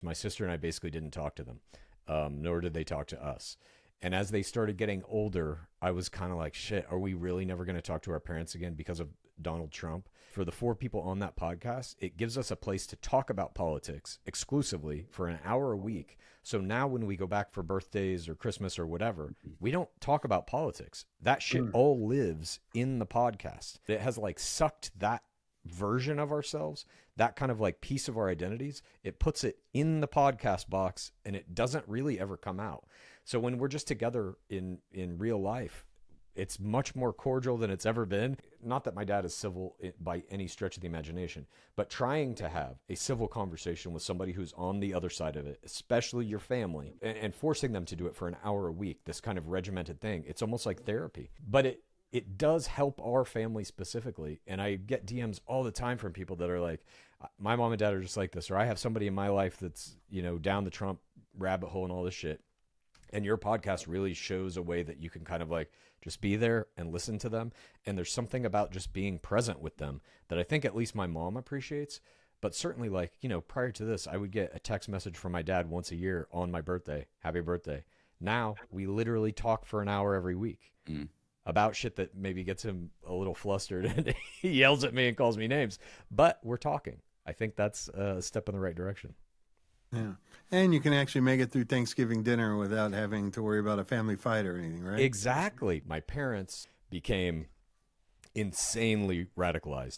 My sister and I basically didn't talk to them, nor did they talk to us. And as they started getting older, I was kind of like, shit, are we really never going to talk to our parents again because of Donald Trump? For the four people on that podcast, it gives us a place to talk about politics exclusively for an hour a week. So now when we go back for birthdays or Christmas or whatever, we don't talk about politics. That shit all lives in the podcast. It has like sucked that version of ourselves, that kind of like piece of our identities, it puts it in the podcast box and it doesn't really ever come out. So when we're just together in real life, it's much more cordial than it's ever been. Not that my dad is civil by any stretch of the imagination, but trying to have a civil conversation with somebody who's on the other side of it, especially your family, and forcing them to do it for an hour a week, this kind of regimented thing, it's almost like therapy. But it does help our family specifically. And I get DMs all the time from people that are like, my mom and dad are just like this, or I have somebody in my life that's, you know, down the Trump rabbit hole and all this shit. And your podcast really shows a way that you can kind of like just be there and listen to them. And there's something about just being present with them that I think at least my mom appreciates. But certainly, like, you know, prior to this, I would get a text message from my dad once a year on my birthday. Happy birthday. Now we literally talk for an hour every week about shit that maybe gets him a little flustered and he yells at me and calls me names. But we're talking. I think that's a step in the right direction. Yeah. And you can actually make it through Thanksgiving dinner without having to worry about a family fight or anything, right? Exactly. My parents became insanely radicalized